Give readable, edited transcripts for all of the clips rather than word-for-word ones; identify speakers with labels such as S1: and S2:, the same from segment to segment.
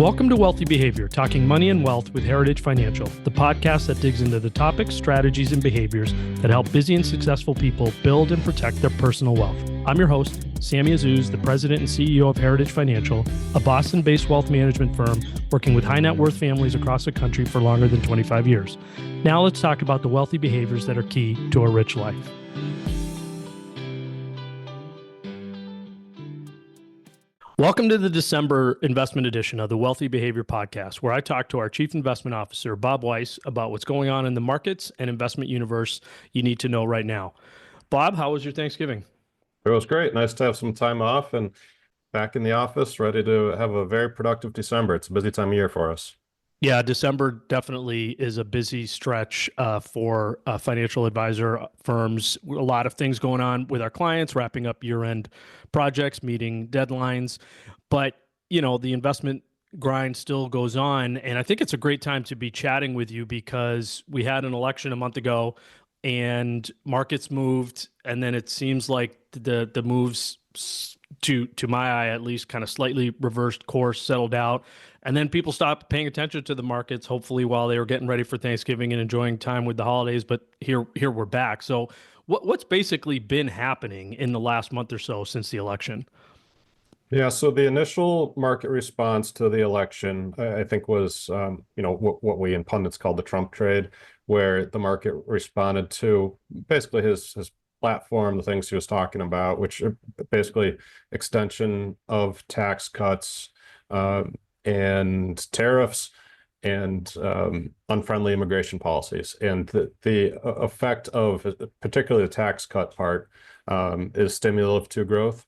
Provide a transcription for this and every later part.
S1: Welcome to Wealthy Behavior, talking money and wealth with Heritage Financial, the podcast that digs into the topics, strategies, and behaviors that help busy and successful people build and protect their personal wealth. I'm your host, Sammy Azuz, the president and CEO of Heritage Financial, a Boston-based wealth management firm working with high net worth families across the country for longer than 25 years. Now let's talk about the wealthy behaviors that are key to a rich life. Welcome to the December investment edition of the Wealthy Behavior Podcast, where I talk to our Chief Investment Officer, Bob Weiss, about what's going on in the markets and investment universe you need to know right now. Bob, how was your Thanksgiving?
S2: It was great. Nice to have some time off and back in the office, ready to have a very productive December. It's a busy time of year for us.
S1: Yeah, December definitely is a busy stretch for financial advisor firms. A lot of things going on with our clients, wrapping up year-end projects, meeting deadlines. But, the investment grind still goes on. And I think it's a great time to be chatting with you because we had an election a month ago and markets moved. And then it seems like the moves, to my eye at least, kind of slightly reversed course, settled out. And then people stopped paying attention to the markets, hopefully while they were getting ready for Thanksgiving and enjoying time with the holidays. But here we're back. So what's basically been happening in the last month or so since the election?
S2: Yeah, so the initial market response to the election, I think, was what we in pundits call the Trump trade, where the market responded to basically his platform, the things he was talking about, which are basically extension of tax cuts, and tariffs and unfriendly immigration policies. And the effect of particularly the tax cut part is stimulative to growth.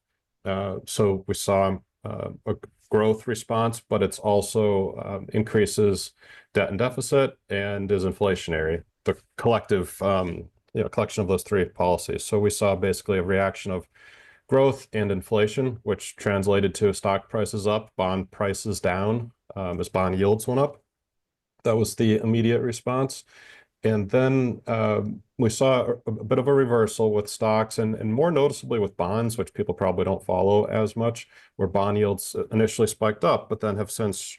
S2: So we saw a growth response, but it's also increases debt and deficit and is inflationary. The collective collection of those three policies. So we saw basically a reaction of growth and inflation, which translated to stock prices up, bond prices down, as bond yields went up. That was the immediate response. And then we saw a bit of a reversal with stocks and more noticeably with bonds, which people probably don't follow as much, where bond yields initially spiked up, but then have since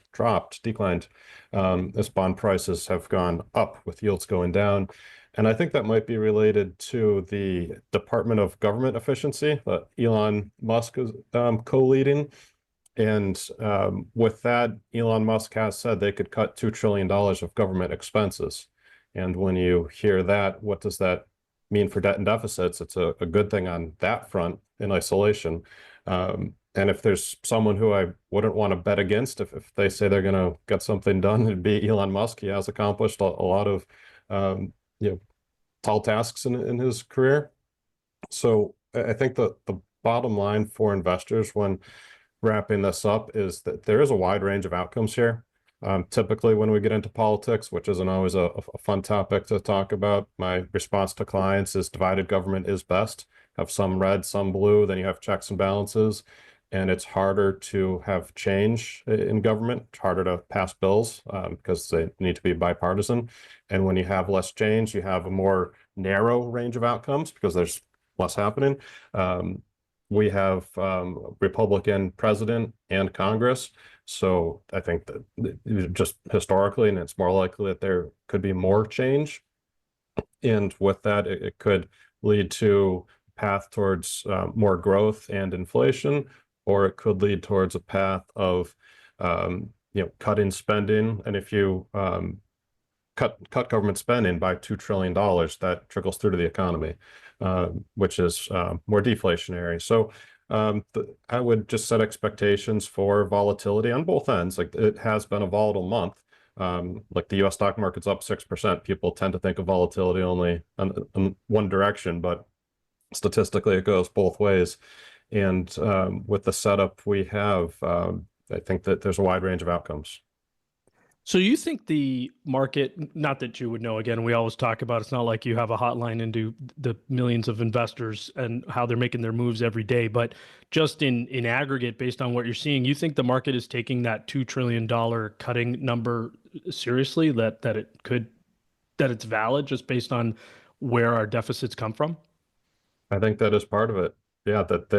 S2: declined, as bond prices have gone up with yields going down. And I think that might be related to the Department of Government Efficiency that Elon Musk is co-leading. And with that, Elon Musk has said they could cut $2 trillion of government expenses. And when you hear that, what does that mean for debt and deficits? It's a good thing on that front in isolation. And if there's someone who I wouldn't want to bet against, if they say they're going to get something done, it'd be Elon Musk. He has accomplished a lot of tall tasks in his career. So I think the bottom line for investors when wrapping this up is that there is a wide range of outcomes here. Typically when we get into politics, which isn't always a fun topic to talk about, my response to clients is divided government is best. Have some red, some blue, then you have checks and balances. And it's harder to have change in government. It's harder to pass bills because they need to be bipartisan. And when you have less change, you have a more narrow range of outcomes because there's less happening. We have Republican president and Congress. So I think that just historically, and it's more likely that there could be more change. And with that, it could lead to a path towards more growth and inflation, or it could lead towards a path of cutting spending. And if you cut government spending by $2 trillion, that trickles through to the economy, which is more deflationary. So I would just set expectations for volatility on both ends. Like, it has been a volatile month. Like the US stock market's up 6%. People tend to think of volatility only in one direction, but statistically it goes both ways. And with the setup we have, I think that there's a wide range of outcomes.
S1: So you think the market, not that you would know, again, we always talk about, it's not like you have a hotline into the millions of investors and how they're making their moves every day, but just in aggregate, based on what you're seeing, you think the market is taking that $2 trillion cutting number seriously, that it's valid just based on where our deficits come from?
S2: I think that is part of it. Yeah, that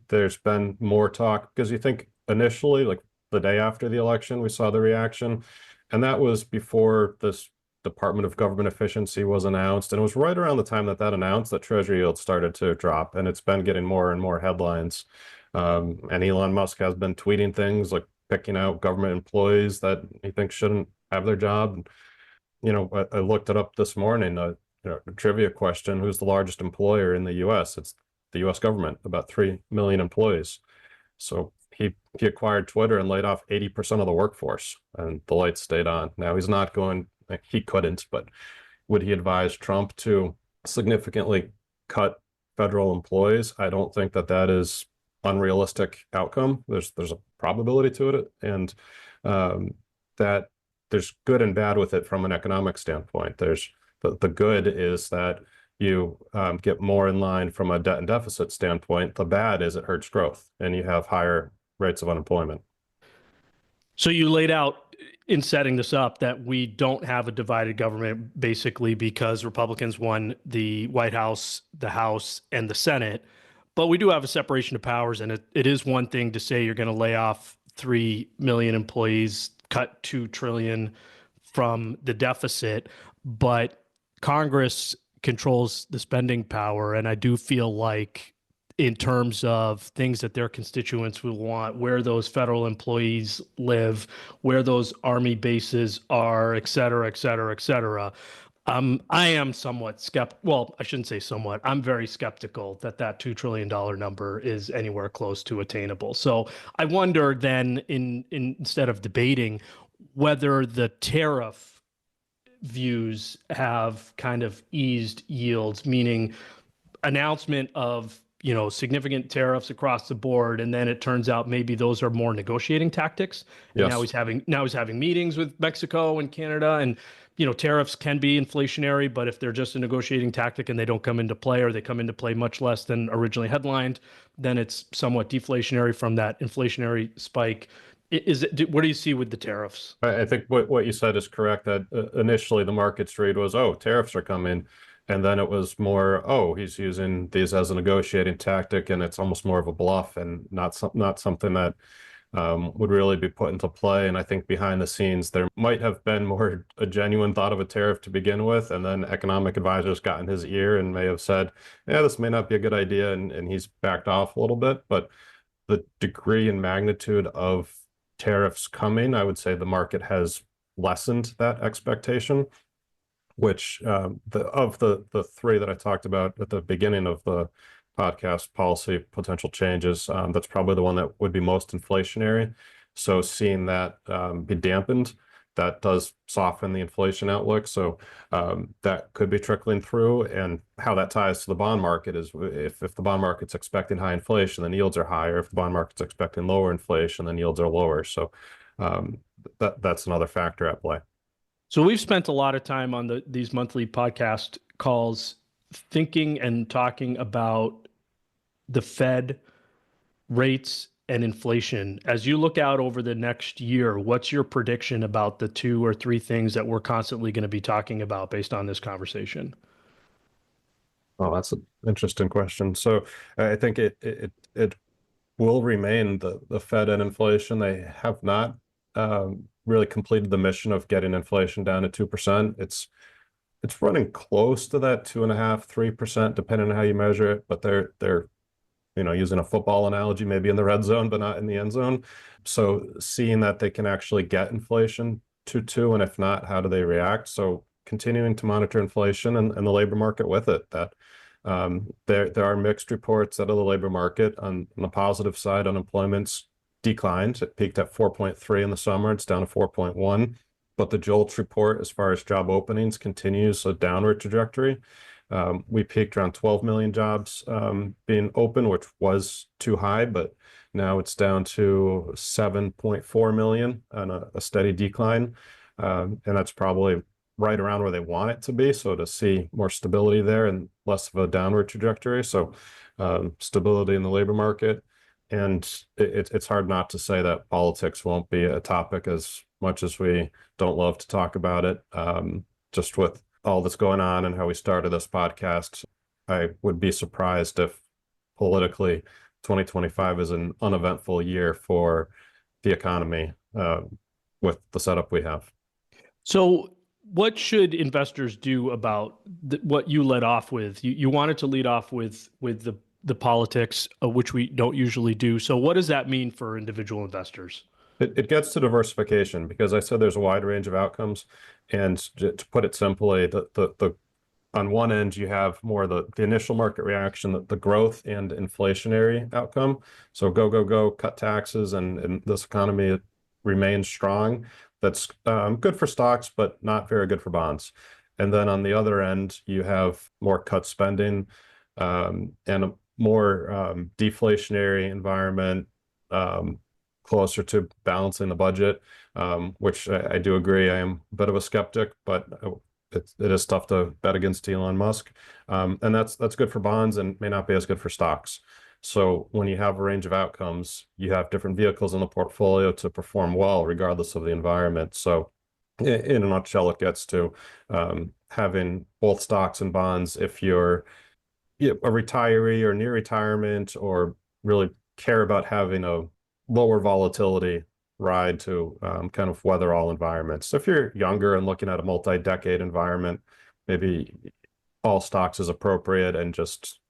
S2: there's been more talk because you think initially, like the day after the election, we saw the reaction. And that was before this Department of Government Efficiency was announced. And it was right around the time that announced that Treasury yields started to drop. And it's been getting more and more headlines. And Elon Musk has been tweeting things like picking out government employees that he thinks shouldn't have their job. I looked it up this morning, a trivia question: who's the largest employer in the US? It's the US government, about 3 million employees. So he acquired Twitter and laid off 80% of the workforce, and the lights stayed on. Now he's not going, he couldn't, but would he advise Trump to significantly cut federal employees? I don't think that is unrealistic outcome. There's a probability to it, and that there's good and bad with it from an economic standpoint. There's the good is that you get more in line from a debt and deficit standpoint. The bad is it hurts growth, and you have higher rates of unemployment.
S1: So you laid out in setting this up that we don't have a divided government, basically because Republicans won the White House, the House, and the Senate. But we do have a separation of powers, and it is one thing to say you're going to lay off 3 million employees, cut 2 trillion from the deficit, but Congress controls the spending power. And I do feel like in terms of things that their constituents will want, where those federal employees live, where those Army bases are, et cetera, et cetera, et cetera. I am somewhat skeptical. Well, I shouldn't say somewhat. I'm very skeptical that $2 trillion number is anywhere close to attainable. So I wonder then, instead of debating whether the tariff views have kind of eased yields, meaning announcement of significant tariffs across the board, and then it turns out maybe those are more negotiating tactics. And
S2: Yes.
S1: now he's having meetings with Mexico and Canada, and tariffs can be inflationary, but if they're just a negotiating tactic and they don't come into play, or they come into play much less than originally headlined, then it's somewhat deflationary from that inflationary spike. What do you see with the tariffs?
S2: I think what you said is correct, that initially the market's read was, oh, tariffs are coming. And then it was more, oh, he's using these as a negotiating tactic, and it's almost more of a bluff and not something that would really be put into play. And I think behind the scenes, there might have been more a genuine thought of a tariff to begin with, and then economic advisors got in his ear and may have said, yeah, this may not be a good idea, and he's backed off a little bit. But the degree and magnitude of tariffs coming, I would say the market has lessened that expectation, which the three that I talked about at the beginning of the podcast, policy potential changes, that's probably the one that would be most inflationary. So seeing that be dampened, that does soften the inflation outlook. So that could be trickling through. And how that ties to the bond market is, if the bond market's expecting high inflation, then yields are higher. If the bond market's expecting lower inflation, then yields are lower. So that's another factor at play.
S1: So we've spent a lot of time on these monthly podcast calls thinking and talking about the Fed, rates, and inflation. As you look out over the next year, what's your prediction about the 2 or 3 things that we're constantly going to be talking about based on this conversation?
S2: Oh, that's an interesting question. So I think it will remain the Fed and inflation. They have not really completed the mission of getting inflation down to 2%. It's running close to that 2.5%, 3%, depending on how you measure it. But they're using a football analogy, maybe in the red zone, but not in the end zone. So seeing that they can actually get inflation to 2%, and if not, how do they react? So continuing to monitor inflation and the labor market with it. That there are mixed reports out of the labor market. On the positive side, unemployment's declined. It peaked at 4.3 in the summer. It's down to 4.1. But the JOLTS report, as far as job openings, continues a downward trajectory. We peaked around 12 million jobs being open, which was too high, but now it's down to 7.4 million and a steady decline. And that's probably right around where they want it to be. So to see more stability there and less of a downward trajectory. So stability in the labor market. And it's hard not to say that politics won't be a topic, as much as we don't love to talk about it. Just with all that's going on and how we started this podcast, I would be surprised if politically 2025 is an uneventful year for the economy with the setup we have.
S1: So, what should investors do about what you led off with? You wanted to lead off with the politics, which we don't usually do. So, what does that mean for individual investors?
S2: It gets to diversification because I said there's a wide range of outcomes. And to put it simply, the on one end, you have more the initial market reaction, the growth and inflationary outcome. So go, cut taxes, and this economy remains strong. That's good for stocks, but not very good for bonds. And then on the other end, you have more cut spending and a more deflationary environment, um, closer to balancing the budget, which I do agree. I am a bit of a skeptic, but it is tough to bet against Elon Musk. And that's good for bonds and may not be as good for stocks. So when you have a range of outcomes, you have different vehicles in the portfolio to perform well, regardless of the environment. So in a nutshell, it gets to having both stocks and bonds if you're a retiree or near retirement or really care about having a lower volatility ride to kind of weather all environments. So if you're younger and looking at a multi-decade environment, maybe all stocks is appropriate and just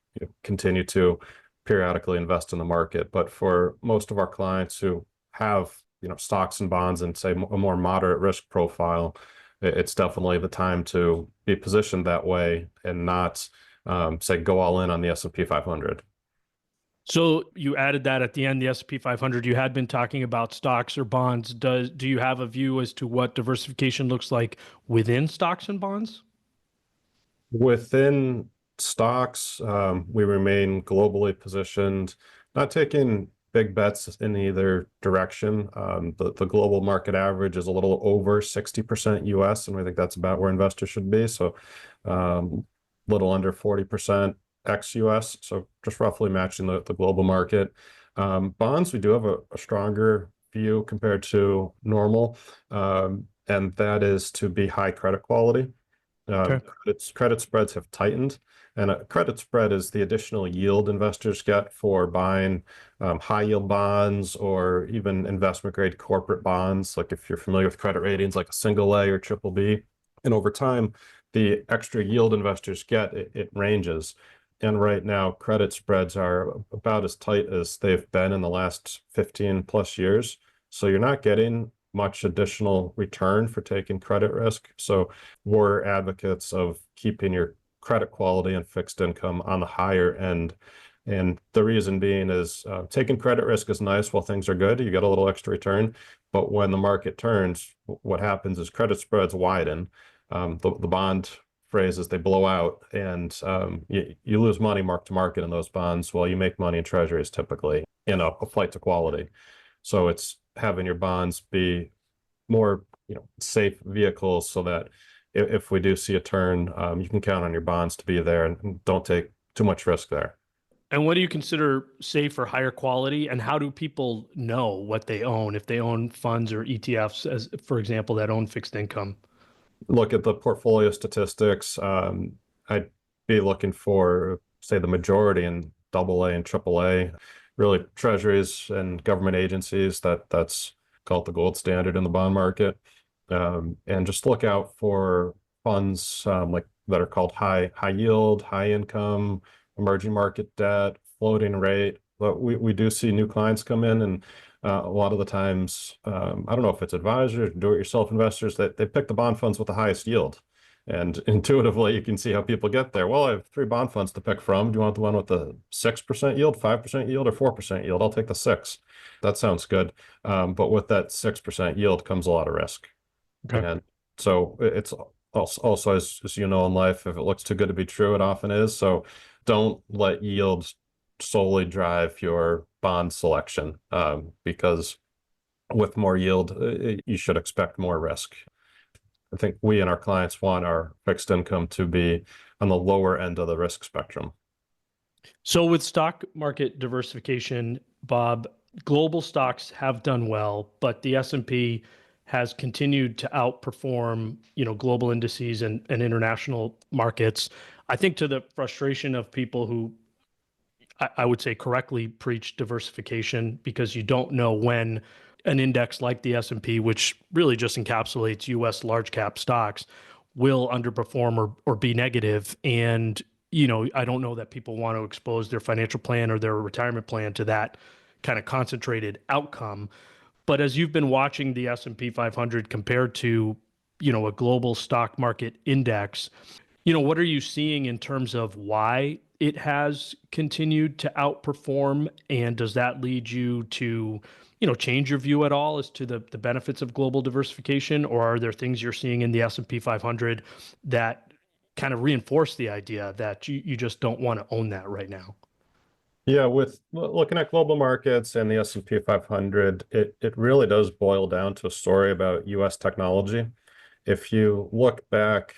S2: continue to periodically invest in the market. But for most of our clients who have stocks and bonds and say a more moderate risk profile, it's definitely the time to be positioned that way and not say go all in on the S&P 500.
S1: So you added that at the end, the S&P 500. You had been talking about stocks or bonds. Do you have a view as to what diversification looks like within stocks and bonds?
S2: Within stocks, we remain globally positioned, not taking big bets in either direction. The global market average is a little over 60% US, and we think that's about where investors should be. So little under 40% ex-US, so just roughly matching the global market. Bonds, we do have a stronger view compared to normal, and that is to be high credit quality.
S1: Okay.
S2: Credit spreads have tightened, and a credit spread is the additional yield investors get for buying high yield bonds or even investment grade corporate bonds. Like if you're familiar with credit ratings, like a single A or triple B, and over time, the extra yield investors get it ranges. And right now, credit spreads are about as tight as they've been in the last 15 plus years. So you're not getting much additional return for taking credit risk. So we're advocates of keeping your credit quality and fixed income on the higher end. And the reason being is taking credit risk is nice while things are good. You get a little extra return. But when the market turns, what happens is credit spreads widen. The bond phrase is they blow out, and you lose money mark to market in those bonds while you make money in treasuries typically in a flight to quality. So it's having your bonds be more safe vehicles so that if we do see a turn, you can count on your bonds to be there and don't take too much risk there.
S1: And what do you consider safe or higher quality? And how do people know what they own if they own funds or ETFs, as for example, that own fixed income?
S2: Look at the portfolio statistics. I'd be looking for, say, the majority in AA and AAA, really treasuries and government agencies. That's called the gold standard in the bond market. And just look out for funds like that are called high yield, high income, emerging market debt, floating rate. But we do see new clients come in, and a lot of the times, I don't know if it's advisors, do-it-yourself investors, that they pick the bond funds with the highest yield. And intuitively, you can see how people get there. Well, I have 3 bond funds to pick from. Do you want the one with the 6% yield, 5% yield, or 4% yield? I'll take the 6. That sounds good. But with that 6% yield comes a lot of risk.
S1: Okay.
S2: And so it's also, as you know in life, if it looks too good to be true, it often is. So don't let yields solely drive your bond selection, because with more yield, you should expect more risk. I think we and our clients want our fixed income to be on the lower end of the risk spectrum.
S1: So with stock market diversification, Bob, global stocks have done well, but the S&P has continued to outperform, global indices and international markets. I think to the frustration of people who I would say correctly preach diversification, because you don't know when an index like the S&P, which really just encapsulates US large cap stocks, will underperform or be negative. And, I don't know that people want to expose their financial plan or their retirement plan to that kind of concentrated outcome. But as you've been watching the S&P 500 compared to, a global stock market index, what are you seeing in terms of why it has continued to outperform? And does that lead you to, change your view at all as to the benefits of global diversification? Or are there things you're seeing in the S&P 500 that kind of reinforce the idea that you just don't want to own that right now?
S2: Yeah, with looking at global markets and the S&P 500, it really does boil down to a story about US technology. If you look back,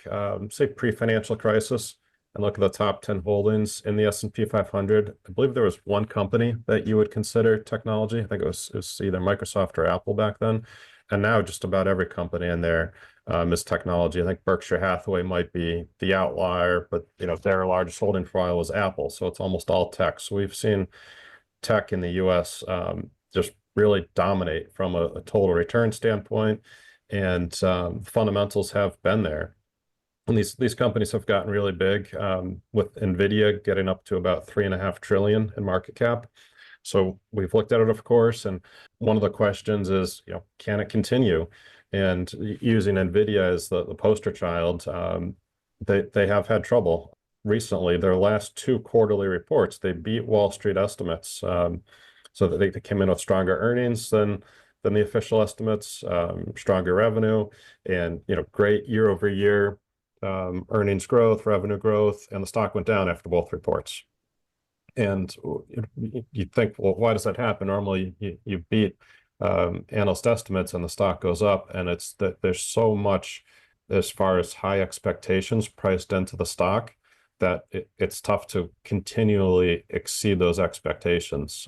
S2: say pre-financial crisis, and look at the top 10 holdings in the S&P 500, I believe there was one company that you would consider technology. I think it was either Microsoft or Apple back then. And now just about every company in there is technology. I think Berkshire Hathaway might be the outlier, but their largest holding for a while was Apple. So it's almost all tech. So we've seen tech in the US just really dominate from a total return standpoint. And fundamentals have been there. And these companies have gotten really big, with Nvidia getting up to about 3.5 trillion in market cap. So we've looked at it, of course, and one of the questions is, can it continue? And using Nvidia as the poster child, they have had trouble recently. Their last two quarterly reports, they beat Wall Street estimates, so that they came in with stronger earnings than the official estimates, stronger revenue, and great year over year earnings growth, revenue growth, and the stock went down after both reports. And you think, well, why does that happen? Normally, you beat analyst estimates and the stock goes up, and it's that there's so much as far as high expectations priced into the stock that it's tough to continually exceed those expectations.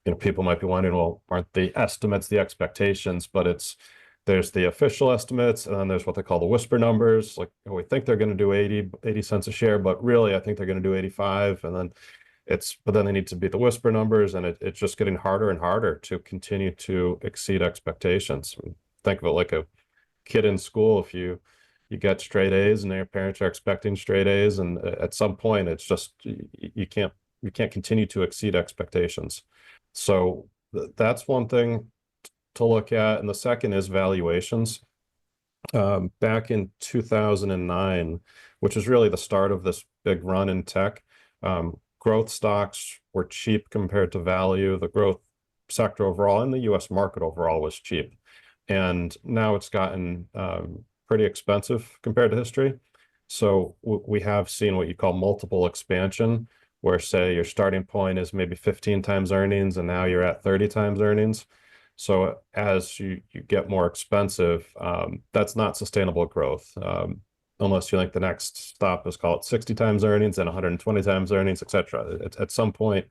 S2: And people might be wondering, well, aren't the estimates the expectations? But there's the official estimates, and then there's what they call the whisper numbers. Like, oh, we think they're going to do 80 cents a share, but really I think they're going to do 85. And then but then they need to beat the whisper numbers, and it's just getting harder and harder to continue to exceed expectations. Think of it like a kid in school. If you get straight A's and your parents are expecting straight A's, and at some point it's just you can't continue to exceed expectations. So that's one thing to look at. And the second is valuations. Back in 2009, which is really the start of this big run in tech, growth stocks were cheap compared to value. The growth sector overall and the US market overall was cheap. And now it's gotten pretty expensive compared to history. So we have seen what you call multiple expansion, where say your starting point is maybe 15 times earnings and now you're at 30 times earnings. So as you get more expensive, that's not sustainable growth, unless you think the next stop is called 60 times earnings and 120 times earnings, etc. At some point,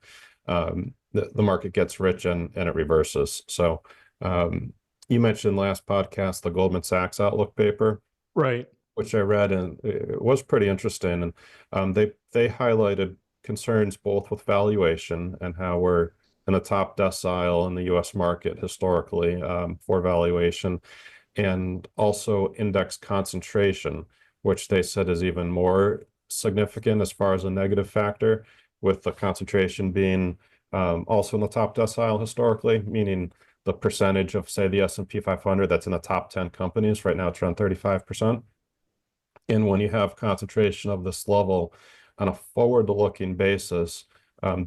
S2: the market gets rich and it reverses. So you mentioned last podcast the Goldman Sachs Outlook paper,
S1: Right.
S2: which I read, and it was pretty interesting. And they highlighted concerns both with valuation and how we're in the top decile in the U.S. market historically for valuation, and also index concentration, which they said is even more significant as far as a negative factor, with the concentration being also in the top decile historically, meaning the percentage of, say, the S&P 500 that's in the top 10 companies. Right now it's around 35%. And when you have concentration of this level on a forward-looking basis,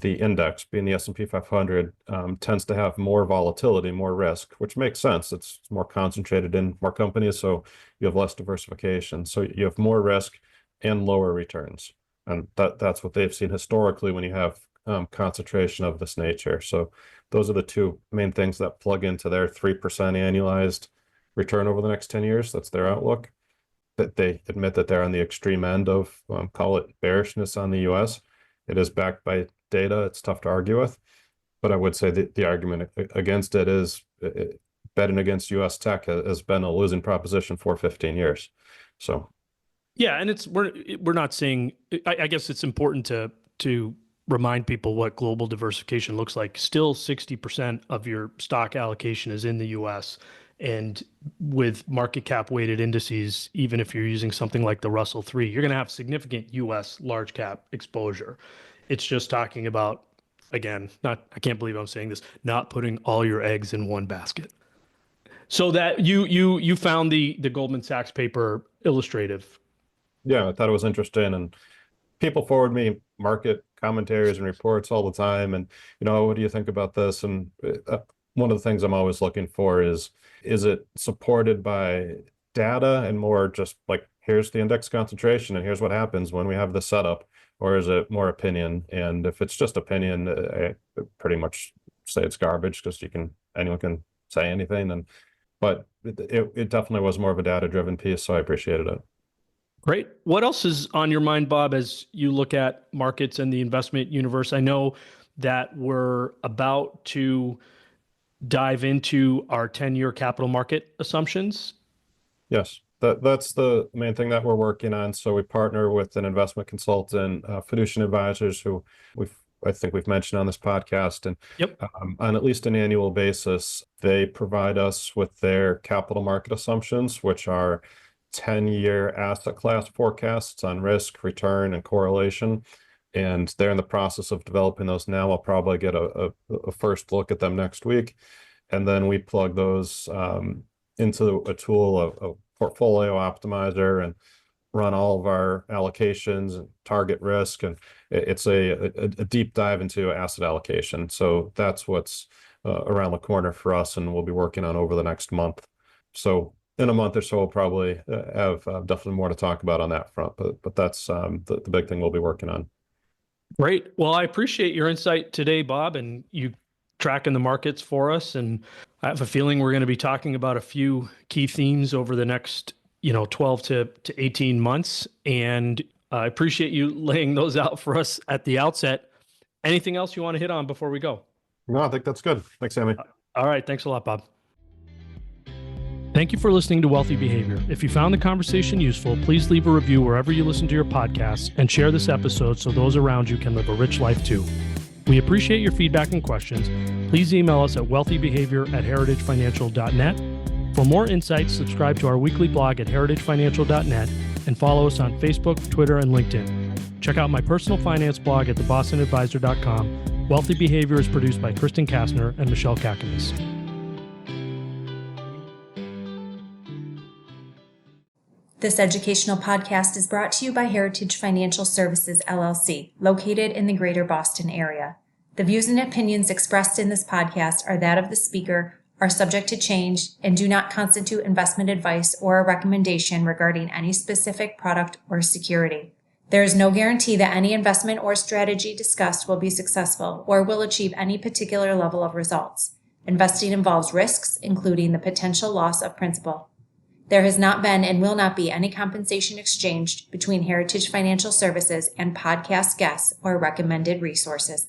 S2: the index, being the S&P 500, tends to have more volatility, more risk, which makes sense. It's more concentrated in more companies, so you have less diversification. So you have more risk and lower returns. And that's what they've seen historically when you have concentration of this nature. So those are the two main things that plug into their 3% annualized return over the next 10 years. That's their outlook. That they admit that they're on the extreme end of, call it bearishness on the US. It is backed by data. It's tough to argue with. But I would say that the argument against it is betting against US tech has been a losing proposition for 15 years. So
S1: yeah, and we're not saying, I guess it's important to remind people what global diversification looks like. Still 60% of your stock allocation is in the US. And with market cap weighted indices, even if you're using something like the Russell 3, you're going to have significant US large cap exposure. It's just talking about, again, I can't believe I'm saying this, not putting all your eggs in one basket. So that you found the Goldman Sachs paper illustrative.
S2: Yeah, I thought it was interesting, and people forward me market commentaries and reports all the time, and what do you think about this? And one of the things I'm always looking for is it supported by data and more just like, here's the index concentration and here's what happens when we have this setup, or is it more opinion? And if it's just opinion, I pretty much say it's garbage, because anyone can say anything. But it definitely was more of a data-driven piece, so I appreciated it.
S1: Great. What else is on your mind, Bob, as you look at markets and the investment universe? I know that we're about to dive into our 10-year capital market assumptions.
S2: Yes, that's the main thing that we're working on. So we partner with an investment consultant, Fiducian Advisors, who I think we've mentioned on this podcast, and
S1: Yep.
S2: On at least an annual basis, they provide us with their capital market assumptions, which are 10-year asset class forecasts on risk, return, and correlation. And they're in the process of developing those now. I'll probably get a first look at them next week. And then we plug those into a tool, a portfolio optimizer, and run all of our allocations and target risk. And it's a deep dive into asset allocation. So that's what's around the corner for us, and we'll be working on over the next month. So in a month or so, we'll probably have definitely more to talk about on that front. But that's the big thing we'll be working on.
S1: Great. Well, I appreciate your insight today, Bob, and you tracking the markets for us. And I have a feeling we're going to be talking about a few key themes over the next 12 to 18 months. And I appreciate you laying those out for us at the outset. Anything else you want to hit on before we go?
S2: No, I think that's good. Thanks, Sammy.
S1: All right. Thanks a lot, Bob. Thank you for listening to Wealthy Behavior. If you found the conversation useful, please leave a review wherever you listen to your podcasts and share this episode so those around you can live a rich life too. We appreciate your feedback and questions. Please email us at wealthybehavior@heritagefinancial.net. For more insights, subscribe to our weekly blog at heritagefinancial.net and follow us on Facebook, Twitter, and LinkedIn. Check out my personal finance blog at thebostonadvisor.com. Wealthy Behavior is produced by Kristen Kastner and Michelle Kakanis.
S3: This educational podcast is brought to you by Heritage Financial Services, LLC, located in the greater Boston area. The views and opinions expressed in this podcast are that of the speaker, are subject to change, and do not constitute investment advice or a recommendation regarding any specific product or security. There is no guarantee that any investment or strategy discussed will be successful or will achieve any particular level of results. Investing involves risks, including the potential loss of principal. There has not been and will not be any compensation exchanged between Heritage Financial Services and podcast guests or recommended resources.